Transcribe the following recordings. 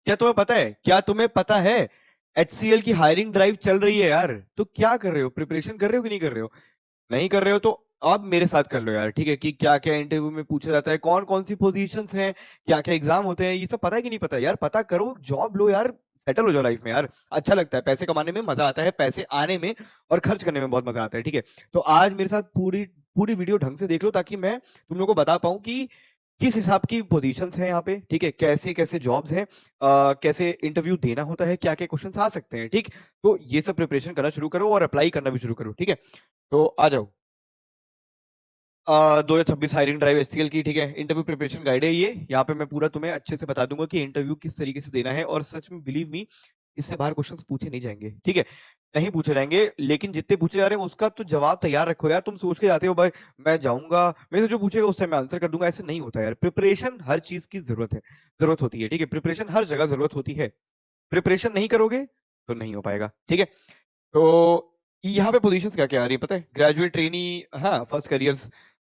क्या तुम्हें पता है, क्या तुम्हें पता है HCL की हायरिंग ड्राइव चल रही है यार? तो क्या कर रहे हो, प्रिपरेशन कर रहे हो कि नहीं कर रहे हो? नहीं कर रहे हो तो अब मेरे साथ कर लो यार, ठीक है? कि क्या क्या इंटरव्यू में पूछा जाता है, कौन कौन सी पोजीशंस हैं, क्या क्या एग्जाम होते हैं, ये सब पता है कि नहीं पता है यार? पता करो, जॉब लो यार, सेटल हो जाओ लाइफ में यार। अच्छा लगता है, पैसे कमाने में मजा आता है, पैसे आने में और खर्च करने में बहुत मजा आता है, ठीक है? तो आज मेरे साथ पूरी पूरी वीडियो ढंग से देख लो, ताकि मैं तुम लोगों को बता पाऊं कि किस हिसाब की पोजीशंस हैं यहाँ पे, ठीक है? कैसे कैसे जॉब्स हैं, कैसे इंटरव्यू देना होता है, क्या क्या क्वेश्चंस आ सकते हैं, ठीक? तो ये सब प्रिपरेशन करना शुरू करो और अप्लाई करना भी शुरू करो, ठीक है? तो आ जाओ। 2026 हायरिंग ड्राइव HCL की, ठीक है? इंटरव्यू प्रिपरेशन गाइड है ये। यहाँ पे मैं पूरा तुम्हें अच्छे से बता दूंगा कि इंटरव्यू किस तरीके से देना है, और सच में बिलीव मी, इससे बाहर क्वेश्चंस पूछे नहीं जाएंगे, ठीक है? नहीं पूछे जाएंगे, लेकिन जितने पूछे जा रहे हैं उसका तो जवाब तैयार रखो यार। तुम सोच के जाते हो भाई मैं जाऊंगा, मेरे से जो पूछेगा उस टाइम मैं आंसर कर दूंगा, ऐसे नहीं होता यार। प्रिपरेशन हर चीज की जरूरत है, जरूरत होती है, ठीक है? प्रिपरेशन हर जगह जरूरत होती है। प्रिपरेशन नहीं करोगे तो नहीं हो पाएगा, ठीक है? तो यहाँ पे पोजीशंस क्या क्या आ रही है पता है? ग्रेजुएट ट्रेनी, हाँ, first careers,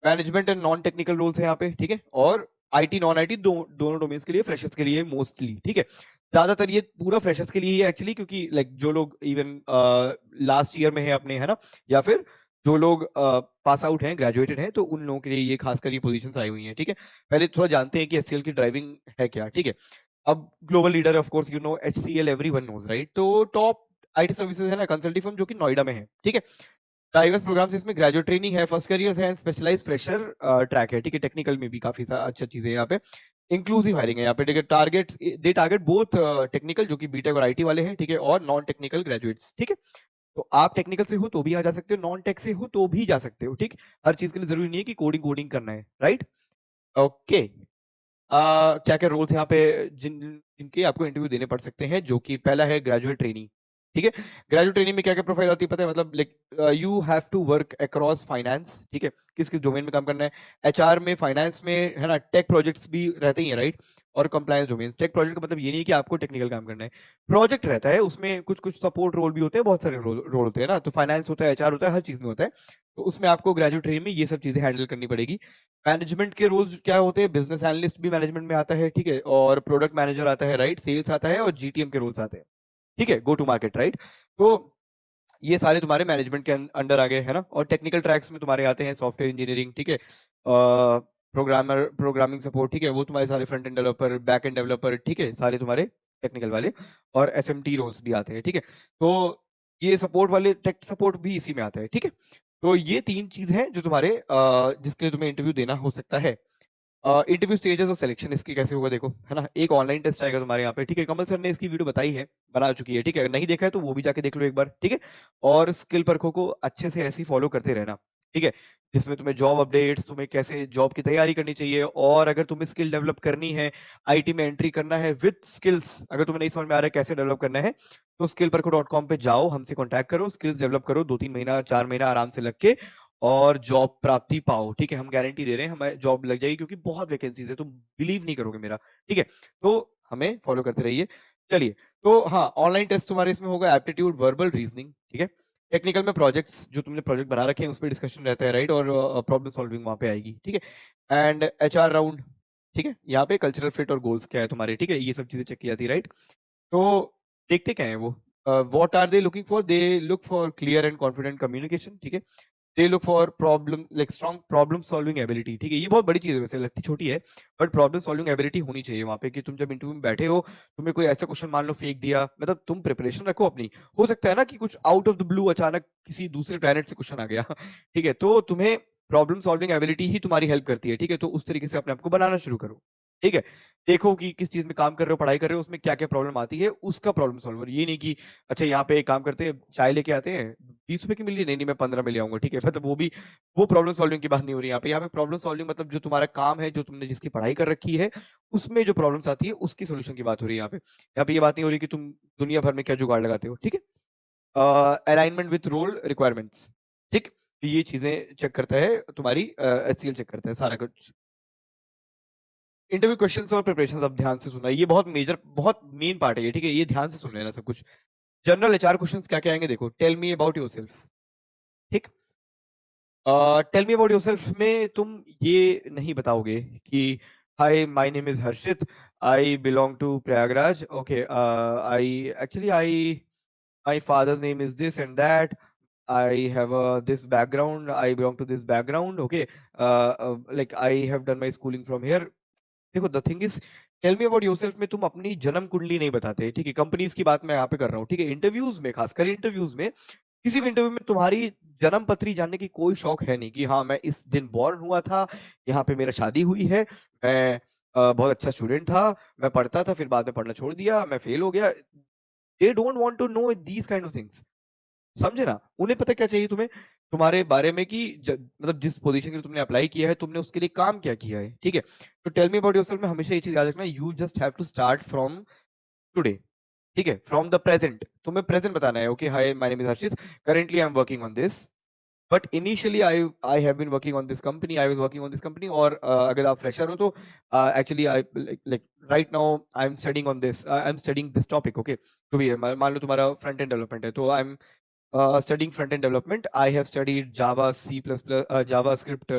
management and non technical roles है यहाँ पे, ठीक है? और IT नॉन IT दोनों डोमेन्स के लिए, फ्रेशर्स के लिए मोस्टली, ठीक है? ज्यादातर ये पूरा फ्रेशर्स के लिए ही है एक्चुअली, क्योंकि लाइक जो लोग इवन लास्ट ईयर में है अपने, है ना, या फिर जो लोग पास आउट हैं, ग्रेजुएटेड हैं, तो उन लोगों के लिए ये खासकर ये पोजीशंस आई हुई हैं, ठीक है? पहले थोड़ा जानते हैं कि HCL की ड्राइविंग है क्या, ठीक है? अब global leader of course, you know HCL, everyone knows, right? तो टॉप IT सर्विसेज है ना, कंसल्टिंग फर्म, जो कि नोएडा में है, ठीक है? डाइवर्स प्रोग्राम्स इसमें, ग्रेजुएट ट्रेनिंग है, फर्स्ट करियर्स है, स्पेशलाइज फ्रेशर ट्रैक है, ठीक है? टेक्निकल में भी काफी अच्छा चीजें है यहाँ पे। इंक्लूसिव हायरिंग है यहाँ पे, ठीक है? टारगेट्स, दे टारगेट बोथ टेक्निकल, जो कि बीटेक और IT वाले हैं, ठीक है? और नॉन टेक्निकल ग्रेजुएट्स, ठीक है? तो आप टेक्निकल से हो तो भी आ जा सकते हो, नॉन टेक से हो तो भी जा सकते हो, ठीक? हर चीज के लिए जरूरी नहीं है कि कोडिंग कोडिंग करना है, राइट? ओके। क्या क्या रोल्स यहाँ पे जिनके आपको इंटरव्यू देने पड़ सकते हैं, जो कि पहला है ग्रेजुएट ट्रेनिंग, ठीक है? ग्रेजुएट ट्रेनिंग में क्या क्या प्रोफाइल होती है पता है? मतलब like you have to work across finance, ठीक है? किस किस डोमेन में काम करना है? HR में, फाइनेंस में, है ना? टेक प्रोजेक्ट्स भी रहते ही हैं, राइट? और कंप्लायंस डोमेन। टेक प्रोजेक्ट का मतलब ये नहीं है कि आपको टेक्निकल काम करना है, प्रोजेक्ट रहता है उसमें, कुछ कुछ सपोर्ट रोल भी होते हैं, बहुत सारे रोल होते हैं ना, तो फाइनेंस होता है, HR होता है, हर चीज में होता है। तो उसमें आपको ग्रेजुएट ट्रेनिंग में ये सब चीजें हैंडल करनी पड़ेगी। मैनेजमेंट के रोल्स क्या होते हैं? बिजनेस एनालिस्ट भी मैनेजमेंट में आता है, ठीक है? और प्रोडक्ट मैनेजर आता है, राइट? सेल्स आता है, और GTM के रोल्स आते हैं, ठीक है? Go to market, right? तो ये सारे तुम्हारे मैनेजमेंट के अंडर आ गए, है ना? और टेक्निकल ट्रैक्स में तुम्हारे आते हैं सॉफ्टवेयर इंजीनियरिंग, ठीक है? प्रोग्रामर, प्रोग्रामिंग सपोर्ट, ठीक है? वो तुम्हारे सारे front end developer, back end developer, ठीक है? सारे तुम्हारे टेक्निकल वाले। और SMT रोल्स भी आते हैं, ठीक है? तो ये सपोर्ट वाले, टेक सपोर्ट भी इसी में आता है, ठीक है? तो ये 3 चीज हैं जो तुम्हारे जिसके लिए तुम्हें इंटरव्यू देना हो सकता है। इंटरव्यू स्टेजेस ऑफ सिलेक्शन इसकी कैसे होगा देखो, है ना? एक ऑनलाइन टेस्ट आएगा तुम्हारे यहाँ पे, ठीक है? कमल सर ने इसकी वीडियो बताई है, बना चुकी है, ठीक है? नहीं देखा है तो वो भी जाके देख लो एक बार, ठीक है? और स्किल परखों को अच्छे से ऐसे ही फॉलो करते रहना, ठीक है? जिसमें तुम्हें जॉब अपडेट्स, तुम्हें कैसे जॉब की तैयारी करनी चाहिए, और अगर तुम्हें स्किल डेवलप करनी है, IT में एंट्री करना है विद स्किल्स, अगर तुम्हें नहीं समझ में आ रहा है कैसे डेवलप करना है, तो skillparko.com पे जाओ, हमसे कॉन्टैक्ट करो, स्किल्स डेवलप करो, 2-3 महीना, 4 महीना आराम से लग के, और जॉब प्राप्ति पाओ, ठीक है? हम गारंटी दे रहे हैं, हमें जॉब लग जाएगी, क्योंकि बहुत वैकेंसीज है, तुम बिलीव नहीं करोगे मेरा, ठीक है? तो हमें फॉलो करते रहिए। चलिए, तो हाँ, ऑनलाइन टेस्ट तुम्हारे इसमें होगा, एप्टीट्यूड, वर्बल, रीजनिंग, ठीक है? टेक्निकल में प्रोजेक्ट्स, जो तुमने प्रोजेक्ट बना रखे हैं उस पर डिस्कशन रहता है, राइट? और प्रॉब्लम सॉल्विंग वहां पे आएगी, ठीक है? एंड HR राउंड, ठीक है? यहाँ पे कल्चरल फिट और गोल्स क्या है तुम्हारे, ठीक है? ये सब चीजें चेक की जाती है, राइट? तो देखते क्या है वो, what are they looking for? They look for clear and confident communication, ठीक है? They look for problem, like strong problem solving ability, ठीक है? ये बहुत बड़ी चीज है, वैसे लगती छोटी है, बट प्रॉब्लम सॉल्विंग एबिलिटी होनी चाहिए वहां पे, कि तुम जब इंटरव्यू में बैठे हो, तुम्हें कोई ऐसा क्वेश्चन मान लो फेंक दिया, मतलब तुम प्रिपरेशन रखो अपनी। हो सकता है ना कि कुछ आउट ऑफ द ब्लू अचानक किसी दूसरे प्लेनेट से क्वेश्चन आ गया ठीक है? तो तुम्हें प्रॉब्लम सॉल्विंग एबिलिटी ही तुम्हारी हेल्प करती है, ठीक है? तो उस तरीके से अपने आप को बनाना शुरू करो, ठीक है? देखो कि किस चीज में काम कर रहे हो, पढ़ाई कर रहे हो, उसमें क्या क्या प्रॉब्लम आती है, उसका प्रॉब्लम सॉल्वर। ये नहीं कि अच्छा यहाँ पे एक काम करते हैं, चाय लेके आते हैं, 20 रुपए की मिल रही, नहीं नहीं मैं 15 में ले आऊंगा, ठीक है? मतलब वो भी, वो प्रॉब्लम सॉल्विंग की बात नहीं हो रही यहाँ पे। यहाँ पे प्रॉब्लम सॉल्विंग मतलब जो तुम्हारा काम है, जो तुमने जिसकी पढ़ाई कर रखी है, उसमें जो प्रॉब्लम्स आती है उसकी सोल्यूशन की बात हो रही है यहाँ पे। यहाँ पे ये बात नहीं हो रही कि तुम दुनिया भर में क्या जुगाड़ लगाते हो, ठीक है? अलाइनमेंट विथ रोल रिक्वायरमेंट्स, ठीक? ये चीजें चेक करता है तुम्हारी, HCL चेक करता है सारा कुछ। इंटरव्यू क्वेश्चंस और प्रिपरेशन अब ध्यान से सुनना, ये बहुत मेजर, बहुत मेन पार्ट है ये, ठीक है? ये ध्यान से सुन लेना सब कुछ। जनरल HR क्वेश्चंस क्या क्या आएंगे देखो, टेल मी अबाउट योरसेल्फ, ठीक? टेल मी अबाउट योरसेल्फ में तुम ये नहीं बताओगे कि Hi, my name is Harshit. I belong to Prayagraj. Okay, I my father's name is this and that. I have this background. I belong to this background. Okay, like I have done my schooling from here. देखो the thing is tell me about yourself में तुम अपनी जन्म कुंडली नहीं बताते, ठीक है? कंपनीज की बात मैं यहाँ पे कर रहा हूँ, ठीक है? इंटरव्यूज में, खासकर इंटरव्यूज में, किसी भी इंटरव्यू में तुम्हारी जन्म पत्री जानने की कोई शौक है नहीं कि हाँ मैं इस दिन बॉर्न हुआ था, यहाँ पे मेरा शादी हुई है, मैं बहुत अच्छा स्टूडेंट था, मैं पढ़ता था फिर बाद में पढ़ना छोड़ दिया, मैं फेल हो गया। They don't want to know these kind of things. समझे ना? उन्हें पता क्या चाहिए तुम्हें? तुम्हारे बारे में कि मतलब जिस पोजीशन के लिए तुमने अप्लाई किया है, तुमने उसके लिए काम क्या किया है, ठीक है? तो टेल मी अबाउट योरसेल्फ में हमेशा ये चीज याद रखना, you just have to start from today, ठीक है? फ्रॉम द प्रेजेंट तुम्हें प्रेजेंट बताना है। Okay, hi my name is Harshit, currently I am working on this, but initially I have been working on this company, I was working on this company. और अगर आप fresher हो तो actually I like right now I am studying on this, I am studying this topic. Okay, तो भी मान लो तुम्हारा front end development है, तो I am studying front-end development. I have studied Java, C++, JavaScript,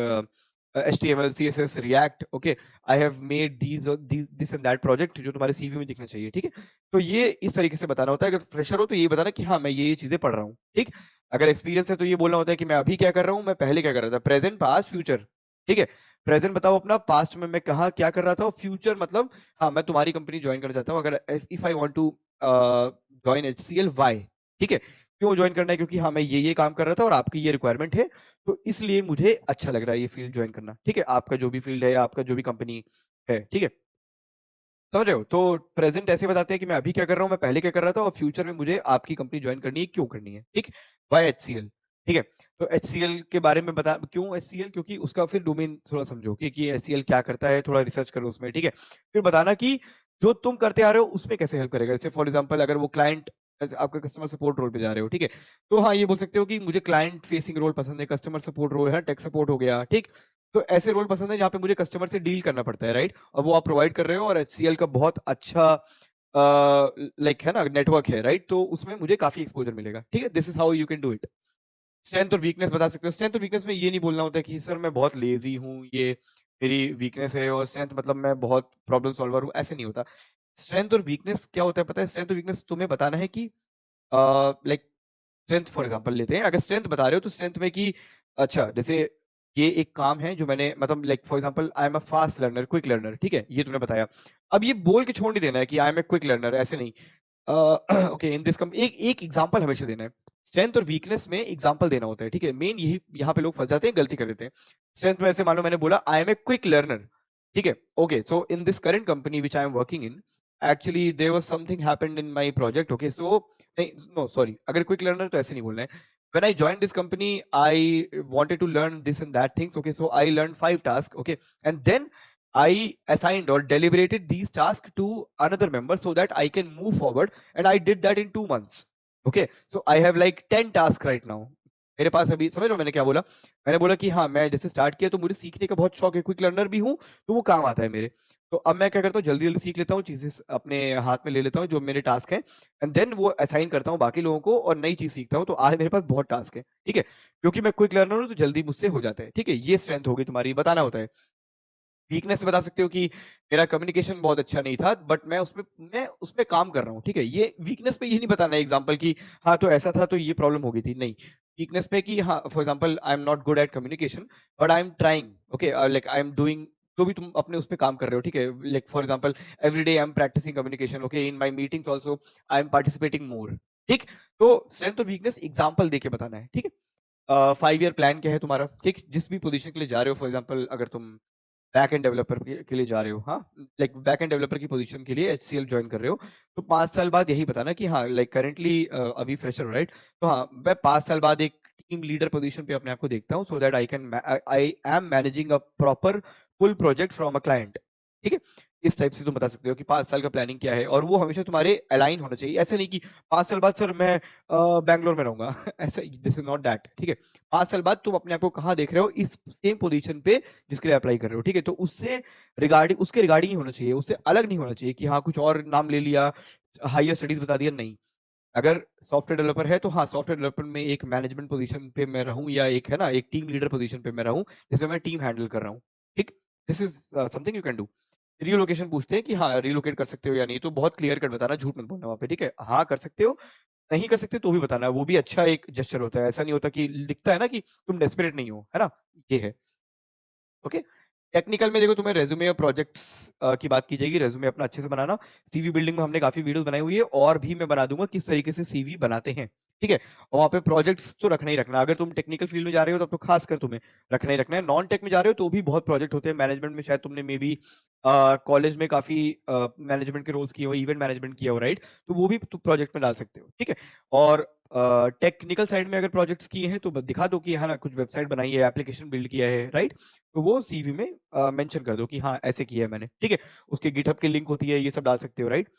HTML, CSS, React. Okay, I have made this and that project जो तुम्हारे CV में दिखना चाहिए, ठीक है? तो ये इस तरीके से बताना होता है। अगर फ्रेशर हो तो ये बताना कि हाँ मैं ये चीजें पढ़ रहा हूँ, ठीक? अगर एक्सपीरियंस है तो ये बोलना होता है कि मैं अभी क्या कर रहा हूँ, मैं पहले क्या कर रहा था, प्रेजेंट, पास्ट, फ्यूचर, ठीक है? प्रेजेंट बताओ अपना, पास्ट में मैं कहा क्या कर रहा था, और फ्यूचर मतलब हाँ मैं तुम्हारी कंपनी ज्वाइन करना चाहता हूँ। अगर if I want to join HCL, why, ठीक है? क्यों ज्वाइन करना है? क्योंकि हाँ मैं ये काम कर रहा था और आपकी ये रिक्वायरमेंट है, तो इसलिए मुझे अच्छा लग रहा है ये फील्ड ज्वाइन करना, ठीक है? आपका जो भी फील्ड है या आपका जो भी कंपनी है, ठीक है? समझ रहे हो? तो प्रेजेंट ऐसे बताते हैं कि मैं अभी क्या कर रहा हूँ, मैं पहले क्या कर रहा था, और फ्यूचर में मुझे आपकी कंपनी ज्वाइन करनी है, क्यों करनी है, ठीक? वाई HCL, ठीक है? तो HCL के बारे में बता, क्यों HCL? क्योंकि उसका फिर डोमेन थोड़ा समझो कि HCL क्या करता है, थोड़ा रिसर्च करो उसमें, ठीक है? फिर बताना कि जो तुम करते आ रहे हो उसमें कैसे हेल्प करेगा। जैसे फॉर एग्जाम्पल अगर वो क्लाइंट, आपका कस्टमर सपोर्ट रोल पे जा रहे हो, ठीक है? तो हाँ ये बोल सकते हो कि मुझे क्लाइंट फेसिंग रोल पसंद है, कस्टमर सपोर्ट रोल है, टेक सपोर्ट हो गया, ठीक? तो ऐसे रोल पसंद है जहाँ पे मुझे कस्टमर से डील करना पड़ता है, राइट? और वो आप प्रोवाइड कर रहे हो, और HCL का बहुत अच्छा लाइक है ना नेटवर्क है, राइट? तो उसमें मुझे काफी एक्सपोजर मिलेगा, ठीक है? This is how you can do it. Strength और वीकनेस बता सकते हो। स्ट्रेंथ और वीकनेस में ये नहीं बोलना होता है कि सर मैं बहुत लेजी हूँ, ये मेरी वीकनेस है, और स्ट्रेंथ मतलब मैं बहुत प्रॉब्लम सॉल्वर हूँ, ऐसे नहीं होता। स्ट्रेंथ और वीकनेस क्या होता है पता है? स्ट्रेंथ और वीकनेस तुम्हें बताना है कि लाइक स्ट्रेंथ फॉर एग्जांपल लेते हैं, अगर स्ट्रेंथ बता रहे हो तो स्ट्रेंथ में कि अच्छा जैसे ये एक काम है जो मैंने मतलब like for example I am a fast learner, quick learner, ठीक है? ये तुमने बताया। अब ये बोल के छोड़ नहीं देना है कि I am a quick learner, ऐसे नहीं। ओके, इन दिस कम एक एक एग्जांपल हमेशा देना है। स्ट्रेंथ और वीकनेस में एग्जांपल देना होता है, ठीक है? मेन यही यहाँ पे लोग फंस जाते हैं, गलती कर देते हैं। स्ट्रेंथ में ऐसे मानो मैंने बोला I am a quick learner, ठीक है? Okay, so in this current company which I am working in, actually there was something happened in my project. Okay, so नहीं, नो सॉरी, अगर क्विक लर्नर तो ऐसे नहीं बोलना है। When I joined this company, I wanted to learn this and that things. Okay, so I learned 5 tasks. Okay, and then I assigned or deliberated these tasks to another member so that I can move forward. And I did that in 2 months. Okay, so I have like 10 tasks right now. मेरे पास अभी, समझ रहे हो मैंने क्या बोला? मैंने बोला कि हाँ मैं जैसे स्टार्ट किया तो मुझे सीखने का बहुत शौक है, क्विक लर्नर भी हूँ, तो वो काम आता है मेरे। तो अब मैं क्या करता हूँ, जल्दी जल्दी सीख लेता हूँ, चीजें अपने हाथ में ले लेता हूँ जो मेरे टास्क हैं, एंड देन वो असाइन करता हूँ बाकी लोगों को और नई चीज सीखता हूँ। तो आज मेरे पास बहुत टास्क है, ठीक है? क्योंकि मैं क्विक लर्नर हूँ तो जल्दी मुझसे हो जाता है, ठीक है? ये स्ट्रेंथ होगी तुम्हारी, बताना होता है। वीकनेस से बता सकते हो कि मेरा कम्युनिकेशन बहुत अच्छा नहीं था, बट मैं उसमें काम कर रहा हूँ, ठीक है? ये वीकनेस पे ये नहीं बताना है एग्जांपल कि हाँ तो ऐसा था तो ये प्रॉब्लम हो गई थी, नहीं। वीकनेस पे कि हाँ for example I am not good at communication, but I am trying. Okay, like I am doing, जो भी तुम अपने उस पे काम कर रहे हो, ठीक है? Like for example every day I am practicing communication. Okay, in my meetings also I am participating more, ठीक? तो स्ट्रेंथ और वीकनेस एग्जांपल देके बताना है, ठीक है? 5 ईयर प्लान क्या है तुम्हारा, ठीक? जिस भी पोजीशन के लिए जा रहे हो, फॉर एग्जांपल अगर तुम बैक एंड डेवलपर के लिए जा रहे हो, हाँ लाइक बैक एंड डेवलपर की पोजीशन के लिए HCL ज्वाइन कर रहे हो, तो 5 साल बाद यही बताना कि हाँ लाइक करेंटली अभी फ्रेशर हो, राइट? तो हाँ मैं 5 साल बाद एक टीम लीडर पोजीशन पे अपने आप को देखता हूँ, so that I am managing a proper full project from a client, ठीक है? इस टाइप से तुम बता सकते हो कि 5 साल का प्लानिंग क्या है, और वो हमेशा तुम्हारे अलाइन होना चाहिए। ऐसे नहीं कि 5 साल बाद सर मैं बैंगलोर में रहूंगा ऐसा, दिस इज नॉट दैट, ठीक है? 5 साल बाद तुम अपने आप को कहाँ देख रहे हो, इस सेम पोजीशन पे जिसके लिए अप्लाई कर रहे हो, ठीक है? तो उससे रिगार्डिंग, उसके रिगार्डिंग ही होना चाहिए, उससे अलग नहीं होना चाहिए कि हाँ कुछ और नाम ले लिया, हायर स्टडीज बता दिया, नहीं। अगर सॉफ्टवेयर डेवलपर है तो हाँ सॉफ्टवेयर डेवलपर में एक मैनेजमेंट पोजीशन पे मैं रहूं, या एक है ना एक टीम लीडर पोजीशन पे मैं रहूं जिसमें मैं टीम हैंडल कर रहा हूँ, ठीक? This is something you can do. Relocation पूछते हैं कि हाँ रिलोकेट कर सकते हो या नहीं, तो बहुत क्लियर कट बताना, झूठ मत बोलना वहाँ पे, ठीक है। हाँ कर सकते हो, नहीं कर सकते तो भी बताना, वो भी अच्छा एक जेस्चर होता है। ऐसा नहीं होता कि दिखता है ना कि तुम डेस्परेट नहीं हो, है ना, ये है। ओके, टेक्निकल में देखो तुम्हें रेज्यूमे और प्रोजेक्ट्स की बात की जाएगी, रेज्यूमे अपना अच्छे से बनाना। सीवी बिल्डिंग में हमने काफी वीडियोस बनाई हुई है, और भी मैं बना दूंगा किस तरीके से सीवी बनाते हैं, ठीक है। और वहाँ पे प्रोजेक्ट्स तो रखना ही रखना, अगर तुम टेक्निकल फील्ड में जा रहे हो तब तो खासकर तुम्हें रखना ही रखना है। नॉन टेक में जा रहे हो तो भी बहुत प्रोजेक्ट होते हैं, मैनेजमेंट में शायद तुमने मे बी कॉलेज में काफी मैनेजमेंट के रोल्स किए हो, इवेंट मैनेजमेंट किया हो, राइट, तो वो भी तुम प्रोजेक्ट में डाल सकते हो, ठीक है। और टेक्निकल साइड में अगर प्रोजेक्ट्स किए हैं तो दिखा दो कि हाँ कुछ वेबसाइट बनाई है, एप्लीकेशन बिल्ड किया है, राइट, तो वो सीवी में मेंशन कर दो कि हाँ ऐसे किया है मैंने, ठीक है। उसके गिटहब की लिंक होती है, ये सब डाल सकते हो, राइट।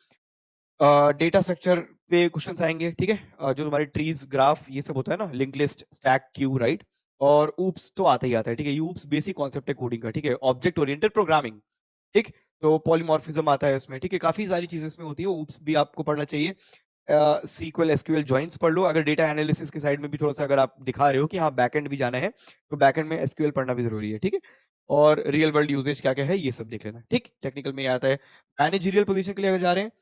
डेटा स्ट्रक्चर पे क्वेश्चंस आएंगे, ठीक है। जो तुम्हारे ट्रीज ग्राफ ये सब होता है ना, link list stack queue, right. और ऊप्स तो आता ही आता है, ठीक है। ऊप्स बेसिक कॉन्सेप्ट है कोडिंग का, ठीक है। ऑब्जेक्ट ओरिएंटेड प्रोग्रामिंग, ठीक, तो पॉलीमॉर्फिज्म आता है उसमें, ठीक है। काफी सारी चीजें उसमें होती है, ऊप्स भी आपको पढ़ना चाहिए। सीक्वल एसक्यूएल जॉइंट्स पढ़ लो, अगर डेटा एनालिसिस के साइड में भी थोड़ा सा अगर आप दिखा रहे हो कि हाँ बैकएंड भी जाना है, तो बैकएंड में एसक्यूएल पढ़ना भी जरूरी है, ठीक है। और रियल वर्ल्ड यूजेज क्या क्या है ये सब देख लेना, ठीक। टेक्निकल में ये आता है। मैनेजरियल पोजीशन के लिए अगर जा रहे हैं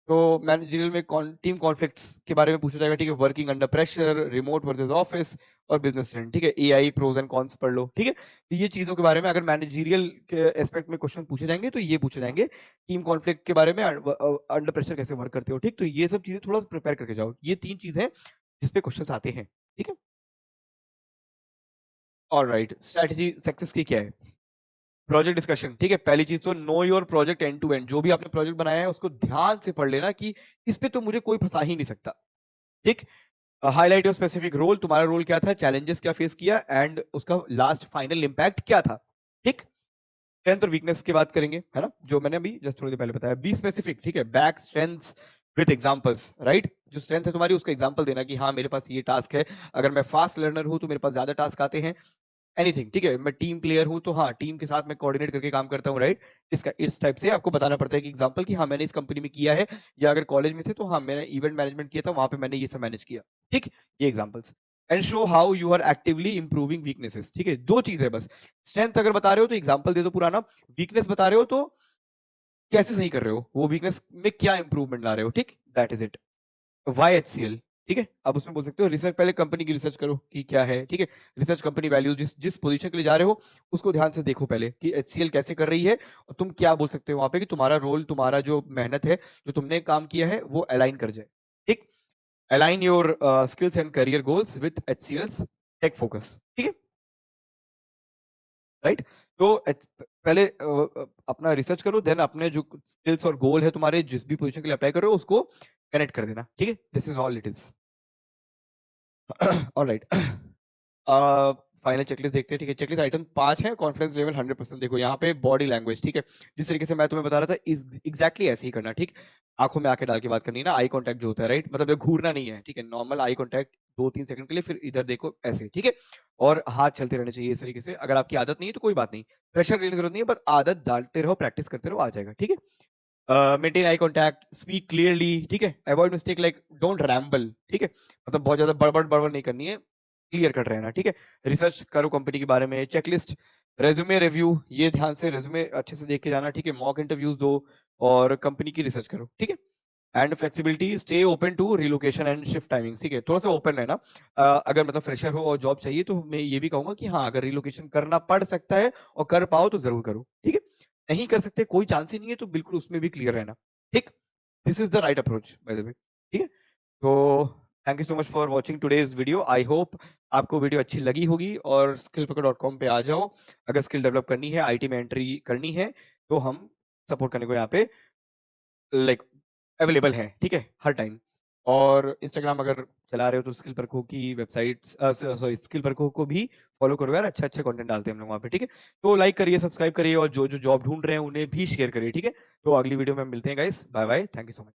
तो मैनेजरियल में टीम कॉन्फ्लिक्ट्स के बारे में पूछा जाएगा, ठीक है। Working under pressure, remote versus office, और बिजनेस ट्रेंड, ठीक है। एआई प्रोज एंड कॉन्स पढ़ लो, ठीक है। तो ये चीजों के बारे में अगर मैनेजरियल के एस्पेक्ट में क्वेश्चन पूछे जाएंगे तो ये पूछे जाएंगे। टीम कॉन्फ्लिक्ट के बारे में, अंडर प्रेशर कैसे वर्क करते हो, ठीक। तो ये सब चीजें थोड़ा प्रिपेयर करके जाओ, ये 3 चीजें जिसपे क्वेश्चन आते हैं, ठीक है। ऑलराइट, स्ट्रेटजी सक्सेस की क्या है? प्रोजेक्ट डिस्कशन, ठीक है। पहली चीज तो know your project end to end, जो भी आपने प्रोजेक्ट बनाया है उसको ध्यान से पढ़ लेना कि इस पे तो मुझे कोई फंसा ही नहीं सकता, ठीक। हाईलाइट योर स्पेसिफिक रोल, तुम्हारा रोल क्या था, चैलेंजेस क्या फेस किया, एंड उसका लास्ट फाइनल इंपैक्ट क्या था, ठीक। स्ट्रेंथ और वीकनेस की बात करेंगे, है ना, जो मैंने अभी जस्ट थोड़ी देर पहले बताया। बी स्पेसिफिक, ठीक है। Back strengths with examples, right. जो स्ट्रेंथ है तुम्हारी उसका एग्जांपल देना कि हाँ मेरे पास ये टास्क है, अगर मैं फास्ट लर्नर हूं तो मेरे पास ज्यादा टास्क आते हैं, एनीथिंग, ठीक है। मैं टीम प्लेयर हूं तो हाँ टीम के साथ मैं कोऑर्डिनेट करके काम करता हूँ, राइट। इसका इस टाइप से आपको बताना पड़ता है कि एग्जांपल कि हाँ मैंने इस कंपनी में किया है, या अगर कॉलेज में थे तो हाँ मैंने इवेंट मैनेजमेंट किया था, वहां पे मैंने ये सब मैनेज किया, ठीक। ये examples. And show how you are actively improving weaknesses, ठीक है। 2 चीज है बस, स्ट्रेंथ अगर बता रहे हो तो एग्जांपल दे दो पुराना, वीकनेस बता रहे हो तो कैसे सही कर रहे हो, वो वीकनेस में क्या इंप्रूवमेंट ला रहे हो, ठीक। That is it. Why HCL, ठीक है। अब उसमें बोल सकते हो रिसर्च, पहले कंपनी की रिसर्च करो कि क्या है, ठीक है। रिसर्च कंपनी वैल्यू, जिस जिस पोजीशन के लिए जा रहे हो उसको ध्यान से देखो पहले कि HCL कैसे कर रही है, और तुम क्या बोल सकते हो वहां पे कि तुम्हारा रोल, तुम्हारा जो मेहनत है, जो तुमने काम किया है वो अलाइन कर जाए, ठीक। Align your skills and career goals with HCL's tech focus, ठीक है, राइट। तो पहले अपना रिसर्च करो, देन अपने जो स्किल्स और गोल है तुम्हारे, जिस भी पोजीशन के लिए अप्लाई कर रहे हो उसको कनेक्ट कर देना, ठीक है। This is all it is. Alright, final checklist देखते हैं, ठीक है। चेकलिस्ट आइटम 5 है, कॉन्फिडेंस लेवल 100%। देखो यहाँ पे बॉडी लैंग्वेज, ठीक है, जिस तरीके से मैं तुम्हें बता रहा था एग्जैक्टली ऐसे ही करना, ठीक। आंखों में आंखें डाल के बात करनी है ना, आई कांटेक्ट जो होता है, राइट, मतलब घूरना नहीं है, ठीक है। नॉर्मल आई कांटेक्ट 2-3 सेकंड के लिए, फिर इधर देखो ऐसे, ठीक है। और हाथ चलते रहने चाहिए इस तरीके से। अगर आपकी आदत नहीं है तो कोई बात नहीं, प्रेशर लेने की जरूरत नहीं है, बस आदत डालते रहो, प्रैक्टिस करते रहो, आ जाएगा, ठीक है। Maintain eye contact, speak clearly, ठीक है। Avoid mistake like don't ramble, ठीक है, मतलब बहुत ज्यादा बड़बड़ बड़बड़ नहीं करनी है, क्लियर कट रहना, ठीक है। रिसर्च करो कंपनी के बारे में। चेकलिस्ट, रेज्यूमे रिव्यू, ये ध्यान से रेज्यूमे अच्छे से देख के जाना, ठीक है। मॉक इंटरव्यूज दो और कंपनी की रिसर्च करो, ठीक है। And flexibility, stay open to relocation and shift timings, ठीक है। थोड़ा सा ओपन रहना, अगर मतलब फ्रेशर हो और जॉब चाहिए तो मैं ये भी कहूंगा कि हाँ अगर रिलोकेशन करना पड़ सकता है और कर पाओ तो जरूर करो, ठीक है। नहीं कर सकते, कोई चांस ही नहीं है, तो बिल्कुल उसमें भी क्लियर रहना, ठीक। This is the right approach by the way, ठीक है। तो thank you so much for watching today's video. I hope आपको वीडियो अच्छी लगी होगी, और skillpacker.com पे आ जाओ, अगर स्किल डेवलप करनी है, आईटी में एंट्री करनी है, तो हम सपोर्ट करने को यहाँ पे लाइक अवेलेबल है, ठीक है, हर टाइम। और इंस्टाग्राम अगर चला रहे हो तो स्किल परखो की वेबसाइट, सॉरी स्किल परखो को भी फॉलो करो यार, अच्छा अच्छा कंटेंट डालते हैं हम लोग वहाँ पे, ठीक है। तो लाइक करिए, सब्सक्राइब करिए, और जो जो जॉब ढूंढ रहे हैं उन्हें भी शेयर करिए, ठीक है। तो अगली वीडियो में मिलते हैं guys, bye bye, thank you so much.